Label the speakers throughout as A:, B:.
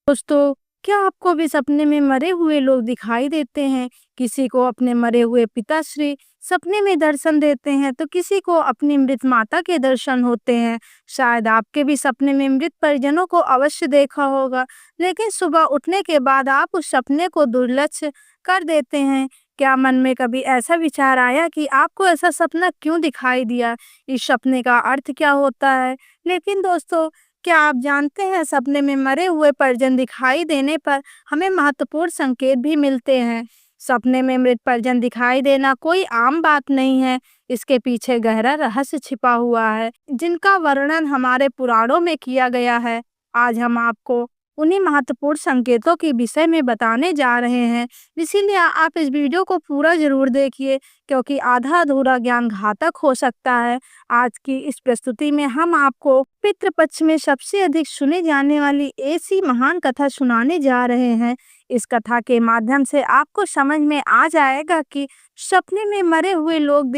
A: दोस्तों, क्या आपको भी सपने में मरे हुए लोग दिखाई देते हैं? किसी को अपने मरे हुए पिताश्री सपने में दर्शन देते हैं, तो किसी को अपनी मृत माता के दर्शन होते हैं। शायद आपके भी सपने में मृत परिजनों को अवश्य देखा होगा, लेकिन सुबह उठने के बाद आप उस सपने को दुर्लक्ष्य कर देते हैं। क्या मन में कभी ऐसा विचार आया कि आपको ऐसा सपना क्यों दिखाई दिया? इस सपने का अर्थ क्या होता है? लेकिन दोस्तों, क्या आप जानते हैं सपने में मरे हुए परिजन दिखाई देने पर हमें महत्वपूर्ण संकेत भी मिलते हैं। सपने में मृत परिजन दिखाई देना कोई आम बात नहीं है। इसके पीछे गहरा रहस्य छिपा हुआ है, जिनका वर्णन हमारे पुराणों में किया गया है। आज हम आपको उन्हीं महत्वपूर्ण संकेतों के विषय में बताने जा रहे हैं। इसीलिए आप इस वीडियो को पूरा जरूर देखिए, क्योंकि आधा अधूरा ज्ञान घातक हो सकता है। आज की इस प्रस्तुति में हम आपको पितृपक्ष में सबसे अधिक सुनी जाने वाली ऐसी महान कथा सुनाने जा रहे हैं। इस कथा के माध्यम से आपको समझ में आ जाएगा कि सपने में मरे हुए लोग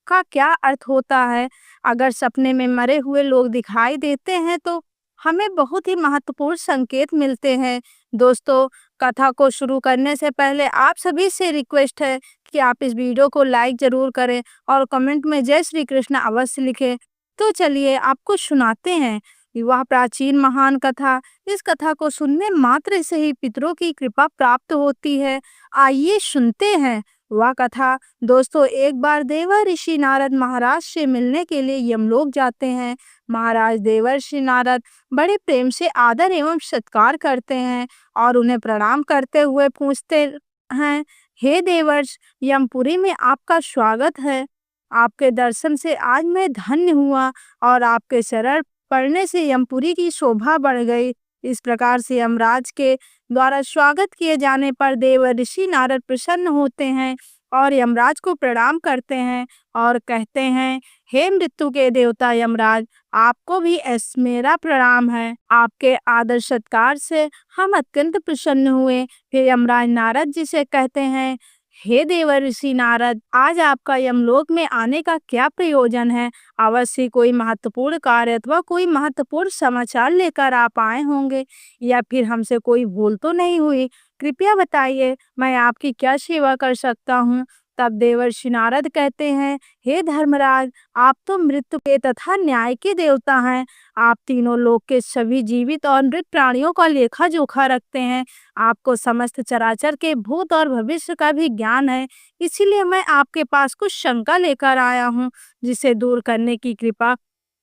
A: का क्या अर्थ होता है। अगर सपने में मरे हुए लोग दिखाई देते हैं तो हमें बहुत ही महत्वपूर्ण संकेत मिलते हैं। दोस्तों, कथा को शुरू करने से पहले आप सभी से रिक्वेस्ट है कि आप इस वीडियो को लाइक जरूर करें और कमेंट में जय श्री कृष्ण अवश्य लिखें। तो चलिए आपको सुनाते हैं वह प्राचीन महान कथा। इस कथा को सुनने मात्र से ही पितरों की कृपा प्राप्त होती है। आइए सुनते हैं वह कथा। दोस्तों, एक बार देवर्षि नारद महाराज से मिलने के लिए यमलोक जाते हैं। महाराज देवर्षि नारद बड़े प्रेम से आदर एवं सत्कार करते हैं और उन्हें प्रणाम करते हुए पूछते हैं, हे देवर्ष, यमपुरी में आपका स्वागत है। आपके दर्शन से आज मैं धन्य हुआ और आपके शरण पड़ने से यमपुरी की शोभा बढ़ गई। इस प्रकार से यमराज के द्वारा स्वागत किए जाने पर देवर्षि नारद प्रसन्न होते हैं और यमराज को प्रणाम करते हैं और कहते हैं, हे मृत्यु के देवता यमराज, आपको भी मेरा प्रणाम है। आपके आदर सत्कार से हम अत्यंत प्रसन्न हुए। फिर यमराज नारद जी से कहते हैं, हे देवर्षि नारद, आज आपका यमलोक में आने का क्या प्रयोजन है? अवश्य कोई महत्वपूर्ण कार्य अथवा कोई महत्वपूर्ण समाचार लेकर आप आए होंगे, या फिर हमसे कोई भूल तो नहीं हुई? कृपया बताइए, मैं आपकी क्या सेवा कर सकता हूँ? तब देवर्षि नारद कहते हैं, हे धर्मराज, आप तो मृत्यु के तथा न्याय के देवता हैं। आप तीनों लोक के सभी जीवित और मृत प्राणियों का लेखा जोखा रखते हैं। आपको समस्त चराचर के भूत और भविष्य का भी ज्ञान है। इसीलिए मैं आपके पास कुछ शंका लेकर आया हूँ, जिसे दूर करने की कृपा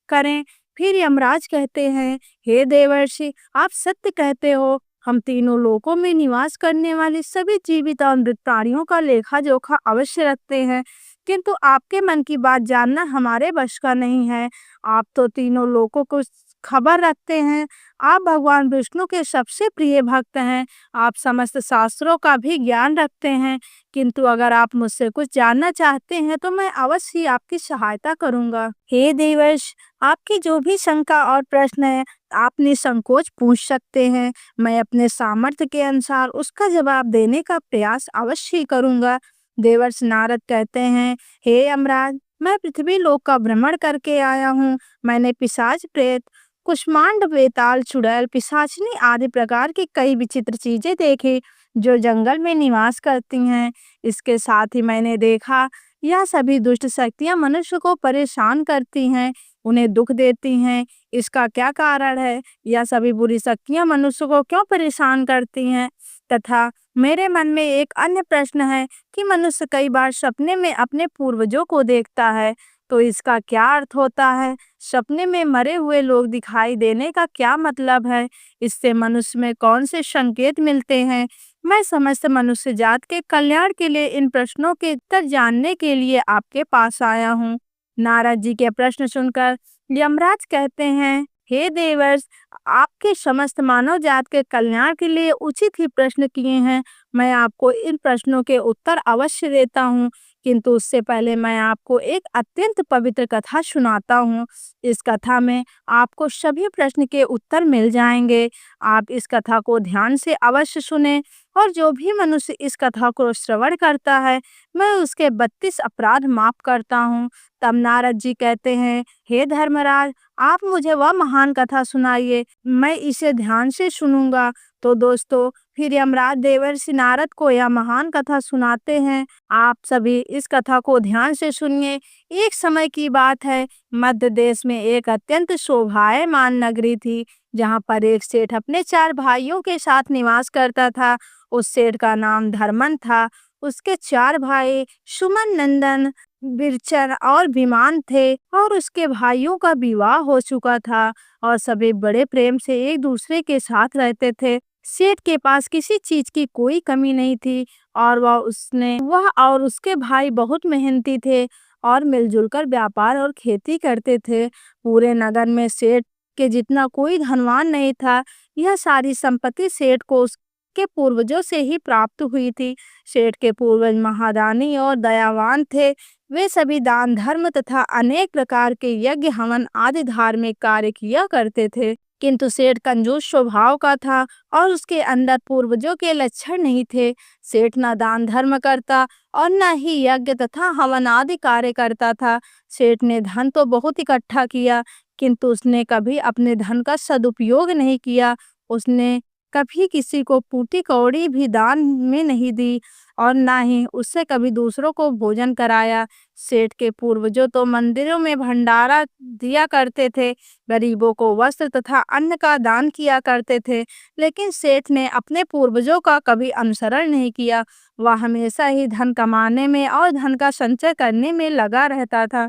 A: करें। फिर यमराज कहते हैं, हे देवर्षि, आप सत्य कहते हो। हम तीनों लोकों में निवास करने वाले सभी जीवित और मृत प्राणियों का लेखा जोखा अवश्य रखते हैं, किंतु आपके मन की बात जानना हमारे वश का नहीं है। आप तो तीनों लोकों को खबर रखते हैं। आप भगवान विष्णु के सबसे प्रिय भक्त हैं। आप समस्त शास्त्रों का भी ज्ञान रखते हैं, किंतु अगर आप मुझसे कुछ जानना चाहते हैं तो मैं अवश्य ही आपकी सहायता करूंगा। हे देवर्ष, आपकी जो भी शंका और प्रश्न है, आप निसंकोच पूछ सकते हैं। मैं अपने सामर्थ्य के अनुसार उसका जवाब देने का प्रयास अवश्य ही करूंगा। देवर्ष नारद कहते हैं, हे यमराज, मैं पृथ्वी लोक का भ्रमण करके आया हूँ। मैंने पिशाच, प्रेत, कुष्मांड, बेताल, चुड़ैल, पिशाचनी आदि प्रकार की कई विचित्र चीजें देखी जो जंगल में निवास करती हैं। इसके साथ ही मैंने देखा यह सभी दुष्ट शक्तियां मनुष्य को परेशान करती हैं, उन्हें दुख देती हैं। इसका क्या कारण है? यह सभी बुरी शक्तियां मनुष्य को क्यों परेशान करती हैं? तथा मेरे मन में एक अन्य प्रश्न है कि मनुष्य कई बार सपने में अपने पूर्वजों को देखता है, तो इसका क्या अर्थ होता है? सपने में मरे हुए लोग दिखाई देने का क्या मतलब है? इससे मनुष्य में कौन से संकेत मिलते हैं? मैं समस्त मनुष्य जात के कल्याण के लिए इन प्रश्नों के उत्तर जानने के लिए आपके पास आया हूँ। नारद जी के प्रश्न सुनकर यमराज कहते हैं, हे देवर्ष, आपके समस्त मानव जात के कल्याण के लिए उचित ही प्रश्न किए हैं। मैं आपको इन प्रश्नों के उत्तर अवश्य देता हूँ, किंतु उससे पहले मैं आपको एक अत्यंत पवित्र कथा सुनाता हूँ। इस कथा में आपको सभी प्रश्न के उत्तर मिल जाएंगे। आप इस कथा को ध्यान से अवश्य सुने और जो भी मनुष्य इस कथा को श्रवण करता है, मैं उसके 32 अपराध माफ करता हूँ। तब नारद जी कहते हैं, हे धर्मराज, आप मुझे वह महान कथा सुनाइए, मैं इसे ध्यान से सुनूंगा। तो दोस्तों, फिर यमराज देवर्षि नारद को यह महान कथा सुनाते हैं। आप सभी इस कथा को ध्यान से सुनिए। एक समय की बात है, मध्य देश में एक अत्यंत शोभायमान नगरी थी, जहाँ पर एक सेठ अपने 4 भाइयों के साथ निवास करता था। उस सेठ का नाम धर्मन था। उसके 4 भाई सुमन, नंदन, बिरचर और विमान थे, और उसके भाइयों का विवाह हो चुका था और सभी बड़े प्रेम से एक दूसरे के साथ रहते थे। सेठ के पास किसी चीज की कोई कमी नहीं थी, और वह और उसके भाई बहुत मेहनती थे और मिलजुल कर व्यापार और खेती करते थे। पूरे नगर में सेठ के जितना कोई धनवान नहीं था। यह सारी संपत्ति सेठ को उसके पूर्वजों से ही प्राप्त हुई थी। सेठ के पूर्वज महादानी और दयावान थे। वे सभी दान धर्म तथा अनेक प्रकार के यज्ञ हवन आदि धार्मिक कार्य किया करते थे। किंतु सेठ कंजूस स्वभाव का था और उसके अंदर पूर्वजों के लक्षण नहीं थे। सेठ न दान धर्म करता और न ही यज्ञ तथा हवन आदि कार्य करता था। सेठ ने धन तो बहुत इकट्ठा किया, किंतु उसने कभी अपने धन का सदुपयोग नहीं किया। उसने कभी किसी को पूटी कौड़ी भी दान में नहीं दी और ना ही उससे कभी दूसरों को भोजन कराया। सेठ के पूर्वजों तो मंदिरों में भंडारा दिया करते थे, गरीबों को वस्त्र तथा अन्न का दान किया करते थे, लेकिन सेठ ने अपने पूर्वजों का कभी अनुसरण नहीं किया। वह हमेशा ही धन कमाने में और धन का संचय करने में लगा रहता था,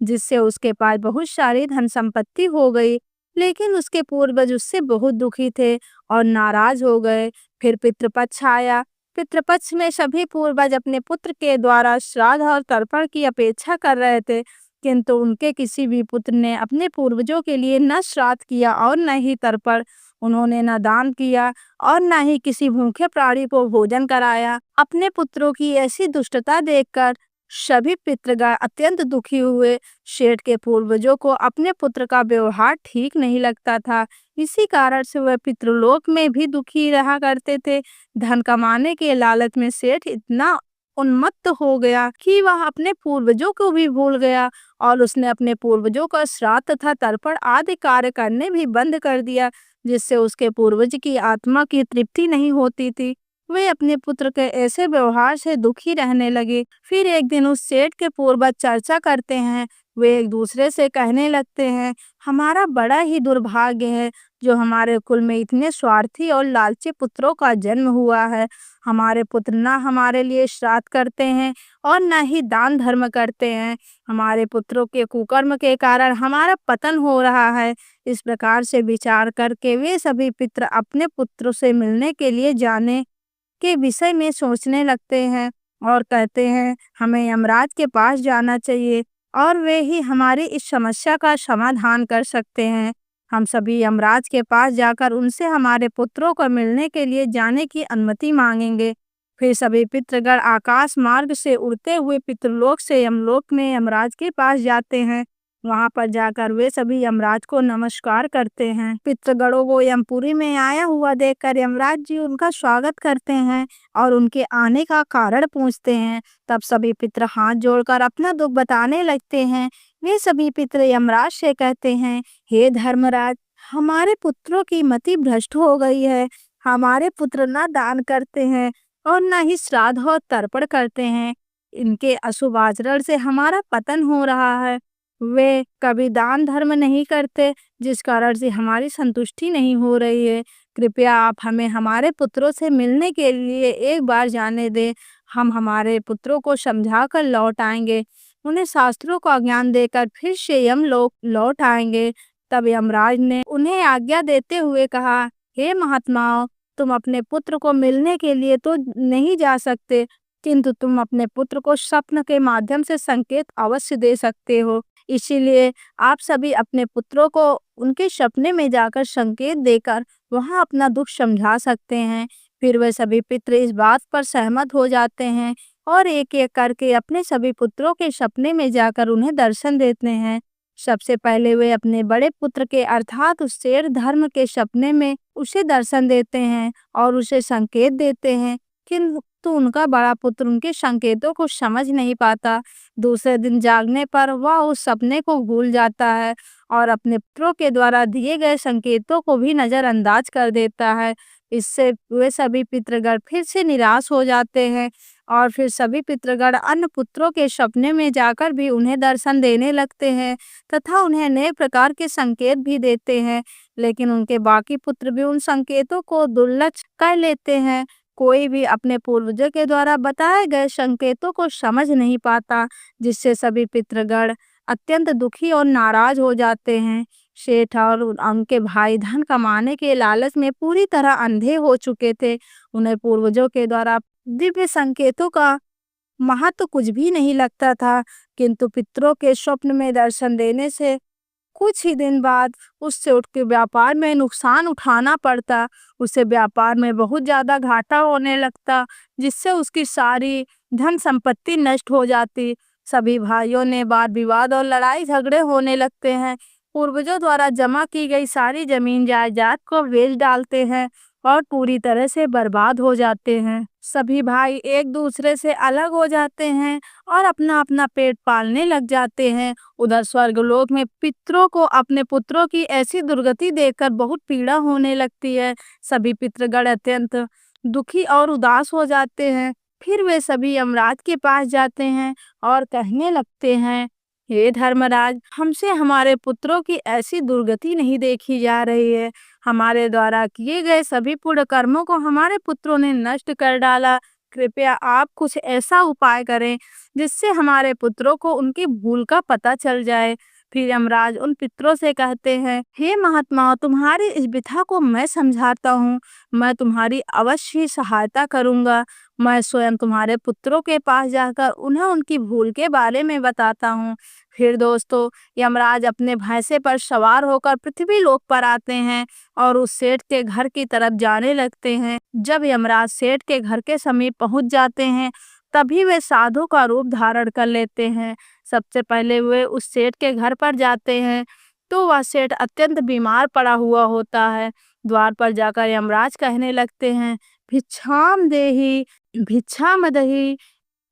A: जिससे उसके पास बहुत सारी धन संपत्ति हो गई। लेकिन उसके पूर्वज उससे बहुत दुखी थे और नाराज हो गए। फिर पितृपक्ष आया। पितृपक्ष में सभी पूर्वज अपने पुत्र के द्वारा श्राद्ध और तर्पण की अपेक्षा कर रहे थे, किंतु उनके किसी भी पुत्र ने अपने पूर्वजों के लिए न श्राद्ध किया और न ही तर्पण। उन्होंने न दान किया और न ही किसी भूखे प्राणी को भोजन कराया। अपने पुत्रों की ऐसी दुष्टता देखकर सभी पितृगण अत्यंत दुखी हुए। सेठ के पूर्वजों को अपने पुत्र का व्यवहार ठीक नहीं लगता था। इसी कारण से वह पितृलोक में भी दुखी रहा करते थे। धन कमाने के लालच में सेठ इतना उन्मत्त हो गया कि वह अपने पूर्वजों को भी भूल गया, और उसने अपने पूर्वजों का श्राद्ध तथा तर्पण आदि कार्य करने भी बंद कर दिया, जिससे उसके पूर्वज की आत्मा की तृप्ति नहीं होती थी। वे अपने पुत्र के ऐसे व्यवहार से दुखी रहने लगे। फिर एक दिन उस सेठ के पूर्वज चर्चा करते हैं। वे एक दूसरे से कहने लगते हैं, हमारा बड़ा ही दुर्भाग्य है जो हमारे कुल में इतने स्वार्थी और लालची पुत्रों का जन्म हुआ है। हमारे पुत्र न हमारे लिए श्राद्ध करते हैं और न ही दान धर्म करते हैं। हमारे पुत्रों के कुकर्म के कारण हमारा पतन हो रहा है। इस प्रकार से विचार करके वे सभी पितर अपने पुत्रों से मिलने के लिए जाने के विषय में सोचने लगते हैं और कहते हैं, हमें यमराज के पास जाना चाहिए और वे ही हमारी इस समस्या का समाधान कर सकते हैं। हम सभी यमराज के पास जाकर उनसे हमारे पुत्रों को मिलने के लिए जाने की अनुमति मांगेंगे। फिर सभी पितृगण आकाश मार्ग से उड़ते हुए पितृलोक से यमलोक में यमराज के पास जाते हैं। वहां पर जाकर वे सभी यमराज को नमस्कार करते हैं। पितृगणों को यमपुरी में आया हुआ देखकर यमराज जी उनका स्वागत करते हैं और उनके आने का कारण पूछते हैं। तब सभी पितृ हाथ जोड़कर अपना दुख बताने लगते हैं। वे सभी पितृ यमराज से कहते हैं, हे धर्मराज, हमारे पुत्रों की मति भ्रष्ट हो गई है। हमारे पुत्र न दान करते हैं और न ही श्राद्ध और तर्पण करते हैं। इनके अशुभ आचरण से हमारा पतन हो रहा है। वे कभी दान धर्म नहीं करते, जिस कारण से हमारी संतुष्टि नहीं हो रही है। कृपया आप हमें हमारे पुत्रों से मिलने के लिए एक बार जाने दें। हम हमारे पुत्रों को समझा कर लौट आएंगे। उन्हें शास्त्रों का ज्ञान देकर फिर से यमलोक लौट आएंगे। तब यमराज ने उन्हें आज्ञा देते हुए कहा, हे महात्माओं, तुम अपने पुत्र को मिलने के लिए तो नहीं जा सकते, किंतु तुम अपने पुत्र को स्वप्न के माध्यम से संकेत अवश्य दे सकते हो। इसीलिए आप सभी अपने पुत्रों को उनके सपने में जाकर संकेत देकर वहां अपना दुख समझा सकते हैं। फिर वे सभी पितृ इस बात पर सहमत हो जाते हैं और एक एक करके अपने सभी पुत्रों के सपने में जाकर उन्हें दर्शन देते हैं। सबसे पहले वे अपने बड़े पुत्र के अर्थात उस शेर धर्म के सपने में उसे दर्शन देते हैं और उसे संकेत देते हैं, किंतु उनका बड़ा पुत्र उनके संकेतों को समझ नहीं पाता। दूसरे दिन जागने पर वह उस सपने को भूल जाता है और अपने पुत्रों के द्वारा दिए गए संकेतों को भी नज़रअंदाज कर देता है। इससे वे सभी पितृगण फिर से निराश हो जाते हैं और फिर सभी पितृगण अन्य पुत्रों के सपने में जाकर भी उन्हें दर्शन देने लगते हैं तथा उन्हें नए प्रकार के संकेत भी देते हैं, लेकिन उनके बाकी पुत्र भी उन संकेतों को दुर्लक्ष कर लेते हैं। कोई भी अपने पूर्वजों के द्वारा बताए गए संकेतों को समझ नहीं पाता, जिससे सभी पितृगण अत्यंत दुखी और नाराज हो जाते हैं। सेठ और उनके भाई धन कमाने के लालच में पूरी तरह अंधे हो चुके थे। उन्हें पूर्वजों के द्वारा दिव्य संकेतों का महत्व कुछ भी नहीं लगता था, किंतु पितरों के स्वप्न में दर्शन देने से कुछ ही दिन बाद उससे उसके व्यापार में नुकसान उठाना पड़ता। उसे व्यापार में बहुत ज़्यादा घाटा होने लगता, जिससे उसकी सारी धन संपत्ति नष्ट हो जाती। सभी भाइयों ने वाद विवाद और लड़ाई झगड़े होने लगते हैं। पूर्वजों द्वारा जमा की गई सारी जमीन जायदाद को बेच डालते हैं और पूरी तरह से बर्बाद हो जाते हैं। सभी भाई एक दूसरे से अलग हो जाते हैं और अपना अपना पेट पालने लग जाते हैं। उधर स्वर्गलोक में पितरों को अपने पुत्रों की ऐसी दुर्गति देखकर बहुत पीड़ा होने लगती है। सभी पितृगण अत्यंत दुखी और उदास हो जाते हैं। फिर वे सभी यमराज के पास जाते हैं और कहने लगते हैं, हे धर्मराज, हमसे हमारे पुत्रों की ऐसी दुर्गति नहीं देखी जा रही है। हमारे द्वारा किए गए सभी पुण्य कर्मों को हमारे पुत्रों ने नष्ट कर डाला। कृपया आप कुछ ऐसा उपाय करें जिससे हमारे पुत्रों को उनकी भूल का पता चल जाए। फिर यमराज उन पितरों से कहते हैं, हे महात्मा, तुम्हारी इस व्यथा को मैं समझाता हूँ। मैं तुम्हारी अवश्य ही सहायता करूँगा। मैं स्वयं तुम्हारे पुत्रों के पास जाकर उन्हें उनकी भूल के बारे में बताता हूँ। फिर दोस्तों, यमराज अपने भैंसे पर सवार होकर पृथ्वी लोक पर आते हैं और उस सेठ के घर की तरफ जाने लगते हैं। जब यमराज सेठ के घर के समीप पहुंच जाते हैं, तभी वे साधु का रूप धारण कर लेते हैं। सबसे पहले वे उस सेठ के घर पर जाते हैं, तो वह सेठ अत्यंत बीमार पड़ा हुआ होता है। द्वार पर जाकर यमराज कहने लगते हैं, भिक्षाम देहि भिक्षाम दही,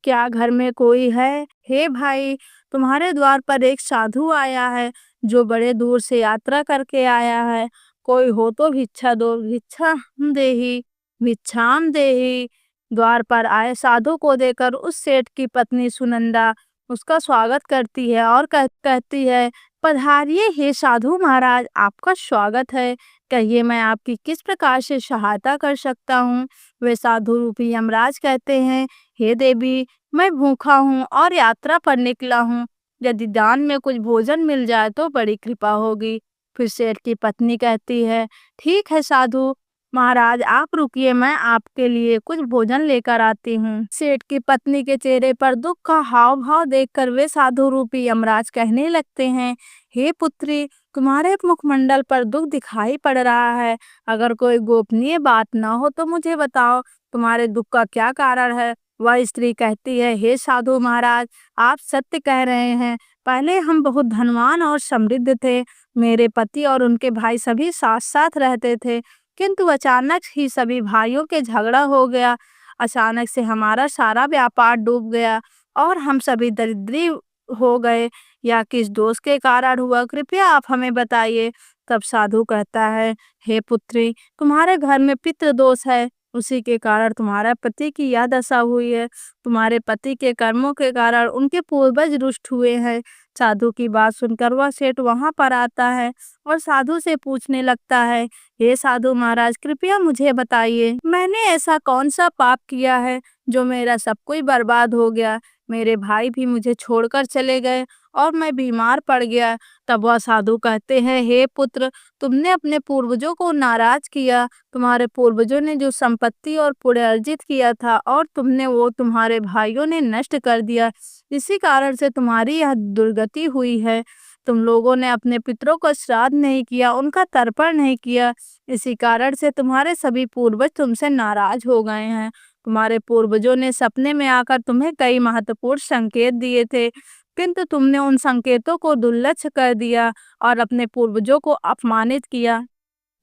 A: क्या घर में कोई है? हे भाई, तुम्हारे द्वार पर एक साधु आया है जो बड़े दूर से यात्रा करके आया है। कोई हो तो भिक्षा दो। भिक्षाम देहि भिक्षाम देहि। द्वार पर आए साधु को देकर उस सेठ की पत्नी सुनंदा उसका स्वागत करती है और कहती है, पधारिए हे साधु महाराज, आपका स्वागत है। कहिए मैं आपकी किस प्रकार से सहायता कर सकता हूँ? वे साधु रूपी यमराज कहते हैं, हे देवी, मैं भूखा हूँ और यात्रा पर निकला हूँ। यदि दान में कुछ भोजन मिल जाए तो बड़ी कृपा होगी। फिर सेठ की पत्नी कहती है, ठीक है साधु महाराज, आप रुकिए, मैं आपके लिए कुछ भोजन लेकर आती हूँ। सेठ की पत्नी के चेहरे पर दुख का हाव भाव देखकर वे साधु रूपी यमराज कहने लगते हैं, हे पुत्री, तुम्हारे मुखमंडल पर दुख दिखाई पड़ रहा है। अगर कोई गोपनीय बात न हो तो मुझे बताओ, तुम्हारे दुख का क्या कारण है? वह स्त्री कहती है, हे साधु महाराज, आप सत्य कह रहे हैं। पहले हम बहुत धनवान और समृद्ध थे। मेरे पति और उनके भाई सभी साथ साथ रहते थे, किंतु अचानक ही सभी भाइयों के झगड़ा हो गया। अचानक से हमारा सारा व्यापार डूब गया और हम सभी दरिद्री हो गए। या किस दोष के कारण हुआ, कृपया आप हमें बताइए। तब साधु कहता है, हे पुत्री, तुम्हारे घर में पितृ दोष है, उसी के कारण तुम्हारा पति की यह दशा हुई है। तुम्हारे पति के कर्मों के कारण उनके पूर्वज रुष्ट हुए हैं। साधु की बात सुनकर वह सेठ वहां पर आता है और साधु से पूछने लगता है, हे साधु महाराज, कृपया मुझे बताइए, मैंने ऐसा कौन सा पाप किया है जो मेरा सब कुछ बर्बाद हो गया? मेरे भाई भी मुझे छोड़कर चले गए और मैं बीमार पड़ गया। तब वह साधु कहते हैं, हे पुत्र, तुमने अपने पूर्वजों को नाराज किया। तुम्हारे पूर्वजों ने जो संपत्ति और पुण्य अर्जित किया था और तुमने वो तुम्हारे भाइयों ने नष्ट कर दिया। इसी कारण से तुम्हारी यह दुर्गति हुई है। तुम लोगों ने अपने पितरों को श्राद्ध नहीं किया, उनका तर्पण नहीं किया। इसी कारण से तुम्हारे सभी पूर्वज तुमसे नाराज हो गए हैं। तुम्हारे पूर्वजों ने सपने में आकर तुम्हें कई महत्वपूर्ण संकेत दिए थे, किंतु तुमने उन संकेतों को दुर्लक्ष्य कर दिया और अपने पूर्वजों को अपमानित किया।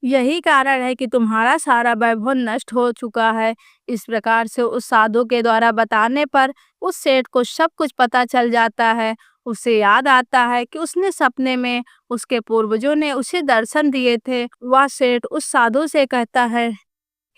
A: यही कारण है कि तुम्हारा सारा वैभव नष्ट हो चुका है। इस प्रकार से उस साधु के द्वारा बताने पर उस सेठ को सब कुछ पता चल जाता है। उसे याद आता है कि उसने सपने में उसके पूर्वजों ने उसे दर्शन दिए थे। वह सेठ उस साधु से कहता है,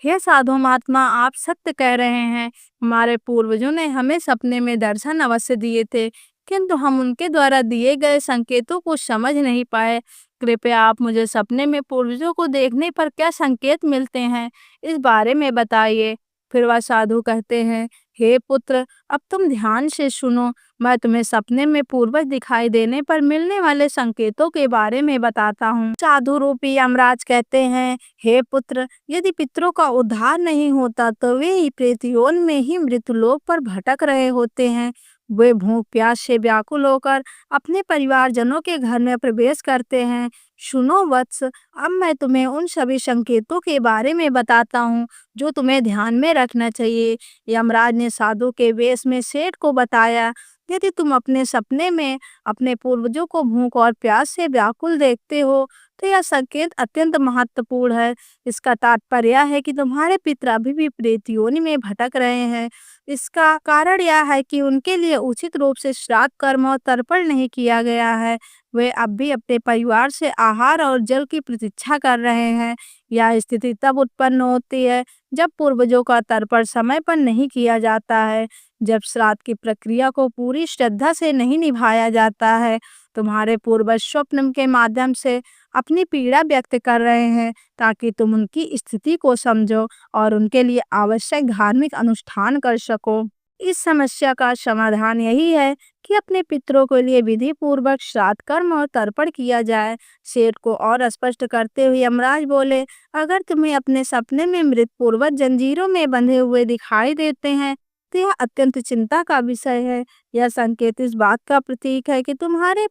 A: हे साधु महात्मा, आप सत्य कह रहे हैं। हमारे पूर्वजों ने हमें सपने में दर्शन अवश्य दिए थे, किंतु हम उनके द्वारा दिए गए संकेतों को समझ नहीं पाए। कृपया आप मुझे सपने में पूर्वजों को देखने पर क्या संकेत मिलते हैं, इस बारे में बताइए। फिर वह साधु कहते हैं, हे पुत्र, अब तुम ध्यान से सुनो। मैं तुम्हें सपने में पूर्वज दिखाई देने पर मिलने वाले संकेतों के बारे में बताता हूँ। साधु रूपी यमराज कहते हैं, हे पुत्र, यदि पितरों का उद्धार नहीं होता तो वे ही प्रेतयोन में ही मृत्युलोक पर भटक रहे होते हैं। वे भूख प्यास से व्याकुल होकर अपने परिवारजनों के घर में प्रवेश करते हैं। सुनो वत्स, अब मैं तुम्हें उन सभी संकेतों के बारे में बताता हूँ जो तुम्हें ध्यान में रखना चाहिए। यमराज ने साधु के वेश में सेठ को बताया, यदि तुम अपने सपने में अपने पूर्वजों को भूख और प्यास से व्याकुल देखते हो तो यह संकेत अत्यंत महत्वपूर्ण है। इसका तात्पर्य है कि तुम्हारे पितर अभी भी प्रेत योनि में भटक रहे हैं। इसका कारण यह है कि उनके लिए उचित रूप से श्राद्ध कर्म और तर्पण नहीं किया गया है। वे अब भी अपने परिवार से आहार और जल की प्रतीक्षा कर रहे हैं। यह स्थिति तब उत्पन्न होती है जब पूर्वजों का तर्पण समय पर नहीं किया जाता है, जब श्राद्ध की प्रक्रिया को पूरी श्रद्धा से नहीं निभाया जाता है। तुम्हारे पूर्वज स्वप्न के माध्यम से अपनी पीड़ा व्यक्त कर रहे हैं ताकि तुम उनकी स्थिति को समझो और उनके लिए आवश्यक धार्मिक अनुष्ठान कर सको। इस समस्या का समाधान यही है कि अपने पितरों के लिए विधि पूर्वक श्राद्ध कर्म और तर्पण किया जाए। सेठ को और स्पष्ट करते हुए यमराज बोले, अगर तुम्हें अपने सपने में मृत पूर्वज जंजीरों में बंधे हुए दिखाई देते हैं तो यह अत्यंत चिंता का विषय है। यह संकेत इस बात का प्रतीक है कि तुम्हारे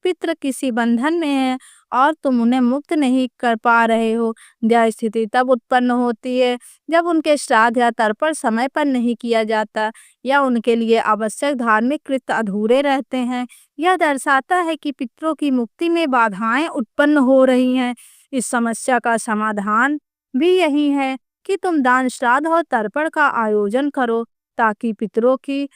A: पितृ किसी बंधन में है और तुम उन्हें मुक्त नहीं कर पा रहे हो। यह स्थिति तब उत्पन्न होती है जब उनके श्राद्ध या तर्पण समय पर नहीं किया जाता या उनके लिए आवश्यक धार्मिक कृत्य अधूरे रहते हैं। यह दर्शाता है कि पितरों की मुक्ति में बाधाएं उत्पन्न हो रही हैं। इस समस्या का समाधान भी यही है कि तुम दान, श्राद्ध और तर्पण का आयोजन करो ताकि पितरों की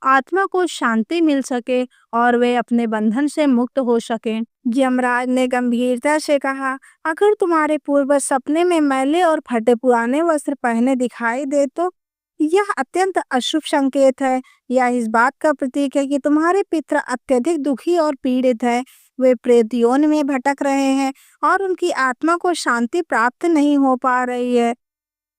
A: आत्मा को शांति मिल सके और वे अपने बंधन से मुक्त हो सकें। यमराज ने गंभीरता से कहा, अगर तुम्हारे पूर्वज सपने में मैले और फटे पुराने वस्त्र पहने दिखाई दे तो यह अत्यंत अशुभ संकेत है। यह इस बात का प्रतीक है कि तुम्हारे पितर अत्यधिक दुखी और पीड़ित है। वे प्रेत योनि में भटक रहे हैं और उनकी आत्मा को शांति प्राप्त नहीं हो पा रही है।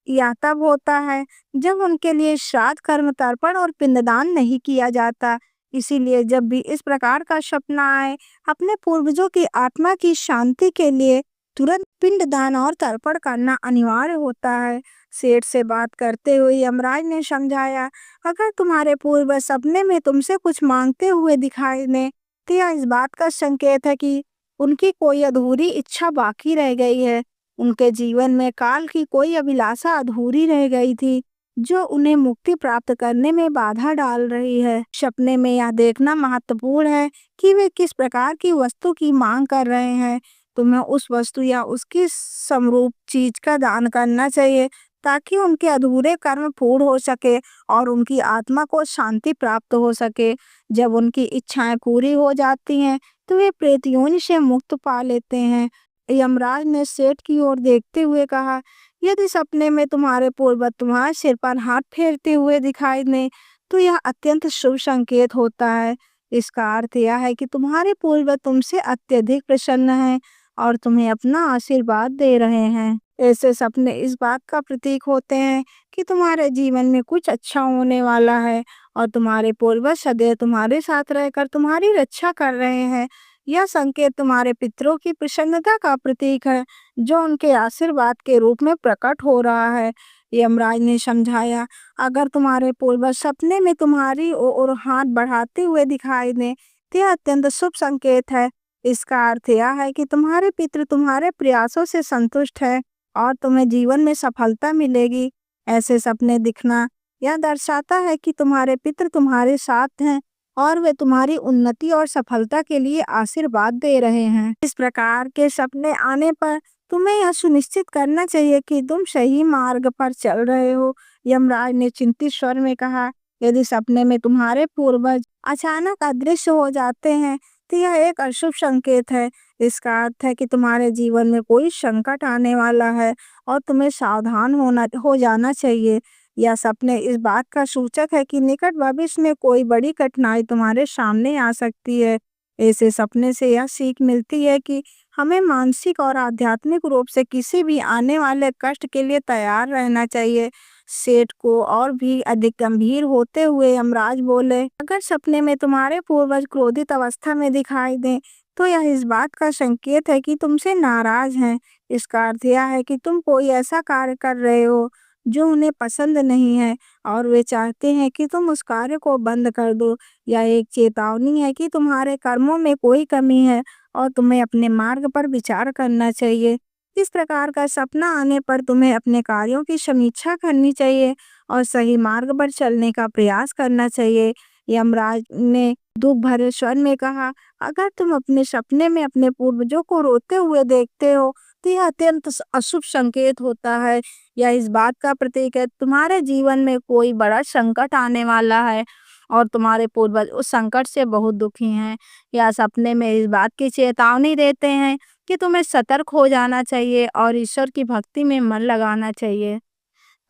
A: यह तब होता है जब उनके लिए श्राद्ध, कर्म, तर्पण और पिंडदान नहीं किया जाता। इसीलिए जब भी इस प्रकार का सपना आए, अपने पूर्वजों की आत्मा की शांति के लिए तुरंत पिंडदान और तर्पण करना अनिवार्य होता है। सेठ से बात करते हुए यमराज ने समझाया, अगर तुम्हारे पूर्वज सपने में तुमसे कुछ मांगते हुए दिखाई दे तो यह इस बात का संकेत है कि उनकी कोई अधूरी इच्छा बाकी रह गई है। उनके जीवन में काल की कोई अभिलाषा अधूरी रह गई थी जो उन्हें मुक्ति प्राप्त करने में बाधा डाल रही है। सपने में यह देखना महत्वपूर्ण है कि वे किस प्रकार की वस्तु की मांग कर रहे हैं। तुम्हें उस वस्तु या उसकी समरूप चीज का दान करना चाहिए ताकि उनके अधूरे कर्म पूर्ण हो सके और उनकी आत्मा को शांति प्राप्त हो सके। जब उनकी इच्छाएं पूरी हो जाती हैं तो वे प्रेत योनि से मुक्त पा लेते हैं। यमराज ने सेठ की ओर देखते हुए कहा, यदि सपने में तुम्हारे पूर्वज तुम्हारे सिर पर हाथ फेरते हुए दिखाई दे तो यह अत्यंत शुभ संकेत होता है। इसका अर्थ यह है कि तुम्हारे पूर्वज तुमसे अत्यधिक प्रसन्न हैं और तुम्हें अपना आशीर्वाद दे रहे हैं। ऐसे सपने इस बात का प्रतीक होते हैं कि तुम्हारे जीवन में कुछ अच्छा होने वाला है और तुम्हारे पूर्वज सदैव तुम्हारे साथ रहकर तुम्हारी रक्षा कर रहे हैं। यह संकेत तुम्हारे पितरों की प्रसन्नता का प्रतीक है जो उनके आशीर्वाद के रूप में प्रकट हो रहा है। यमराज ने समझाया, अगर तुम्हारे पूर्वज सपने में तुम्हारी ओर हाथ बढ़ाते हुए दिखाई दे तो यह अत्यंत शुभ संकेत है। इसका अर्थ यह है कि तुम्हारे पितृ तुम्हारे प्रयासों से संतुष्ट है और तुम्हें जीवन में सफलता मिलेगी। ऐसे सपने दिखना यह दर्शाता है कि तुम्हारे पितृ तुम्हारे साथ हैं और वे तुम्हारी उन्नति और सफलता के लिए आशीर्वाद दे रहे हैं। इस प्रकार के सपने आने पर तुम्हें यह सुनिश्चित करना चाहिए कि तुम सही मार्ग पर चल रहे हो। यमराज ने चिंतित स्वर में कहा, यदि सपने में तुम्हारे पूर्वज अचानक अदृश्य हो जाते हैं, तो यह एक अशुभ संकेत है। इसका अर्थ है कि तुम्हारे जीवन में कोई संकट आने वाला है और तुम्हें सावधान होना हो जाना चाहिए। यह सपने इस बात का सूचक है कि निकट भविष्य में कोई बड़ी कठिनाई तुम्हारे सामने आ सकती है। ऐसे सपने से यह सीख मिलती है कि हमें मानसिक और आध्यात्मिक रूप से किसी भी आने वाले कष्ट के लिए तैयार रहना चाहिए। सेठ को और भी अधिक गंभीर होते हुए यमराज बोले, अगर सपने में तुम्हारे पूर्वज क्रोधित अवस्था में दिखाई दें, तो यह इस बात का संकेत है कि तुमसे नाराज हैं। इसका अर्थ यह है कि तुम कोई ऐसा कार्य कर रहे हो जो उन्हें पसंद नहीं है और वे चाहते हैं कि तुम उस कार्य को बंद कर दो। यह एक चेतावनी है कि तुम्हारे कर्मों में कोई कमी है और तुम्हें अपने मार्ग पर विचार करना चाहिए। इस प्रकार का सपना आने पर तुम्हें अपने कार्यों की समीक्षा करनी चाहिए और सही मार्ग पर चलने का प्रयास करना चाहिए। यमराज ने दुख भरे स्वर में कहा, अगर तुम अपने सपने में अपने पूर्वजों को रोते हुए देखते हो, तो यह अत्यंत अशुभ संकेत होता है। यह इस बात का प्रतीक है तुम्हारे जीवन में कोई बड़ा संकट आने वाला है और तुम्हारे पूर्वज उस संकट से बहुत दुखी हैं। या सपने में इस बात की चेतावनी देते हैं कि तुम्हें सतर्क हो जाना चाहिए और ईश्वर की भक्ति में मन लगाना चाहिए,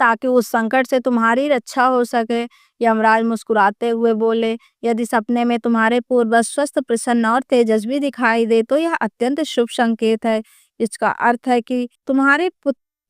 A: ताकि उस संकट से तुम्हारी रक्षा हो सके। यमराज मुस्कुराते हुए बोले, यदि सपने में तुम्हारे पूर्वज स्वस्थ, प्रसन्न और तेजस्वी दिखाई दे, तो यह अत्यंत शुभ संकेत है। इसका अर्थ है कि तुम्हारे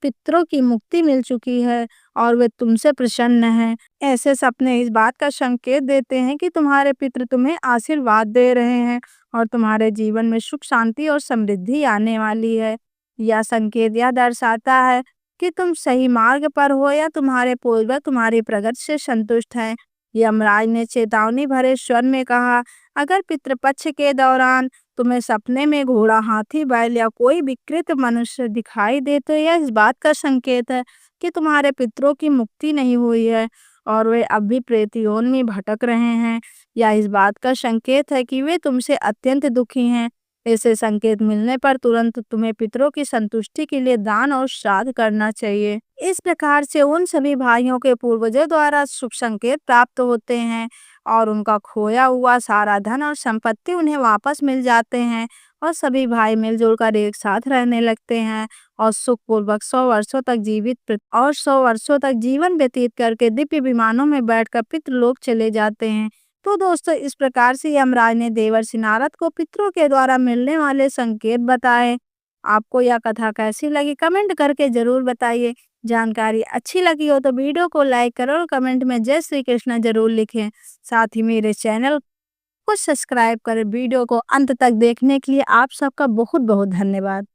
A: पितरों की मुक्ति मिल चुकी है और वे तुमसे प्रसन्न हैं। ऐसे सपने इस बात का संकेत देते हैं कि तुम्हारे पितृ तुम्हें आशीर्वाद दे रहे हैं और तुम्हारे जीवन में सुख, शांति और समृद्धि आने वाली है। यह संकेत यह दर्शाता है कि तुम सही मार्ग पर हो या तुम्हारे पूर्वज तुम्हारी प्रगति से संतुष्ट हैं। यमराज ने चेतावनी भरे स्वर में कहा, अगर पितृपक्ष के दौरान तुम्हें सपने में घोड़ा, हाथी, बैल या कोई विकृत मनुष्य दिखाई दे, तो यह इस बात का संकेत है कि तुम्हारे पितरों की मुक्ति नहीं हुई है और वे अब भी प्रेतयोनि में भटक रहे हैं। यह इस बात का संकेत है कि वे तुमसे अत्यंत दुखी हैं। ऐसे संकेत मिलने पर तुरंत तुम्हें पितरों की संतुष्टि के लिए दान और श्राद्ध करना चाहिए। इस प्रकार से उन सभी भाइयों के पूर्वजों द्वारा शुभ संकेत प्राप्त होते हैं और उनका खोया हुआ सारा धन और संपत्ति उन्हें वापस मिल जाते हैं और सभी भाई मिलजुल कर एक साथ रहने लगते हैं और सुखपूर्वक 100 वर्षों तक जीवन व्यतीत करके दिव्य विमानों में बैठकर पितृलोक चले जाते हैं। तो दोस्तों, इस प्रकार से यमराज ने देवर्षि नारद को पितरों के द्वारा मिलने वाले संकेत बताए। आपको यह कथा कैसी लगी कमेंट करके जरूर बताइए। जानकारी अच्छी लगी हो तो वीडियो को लाइक करो और कमेंट में जय श्री कृष्ण जरूर लिखें। साथ ही मेरे चैनल को सब्सक्राइब करें। वीडियो को अंत तक देखने के लिए आप सबका बहुत बहुत धन्यवाद।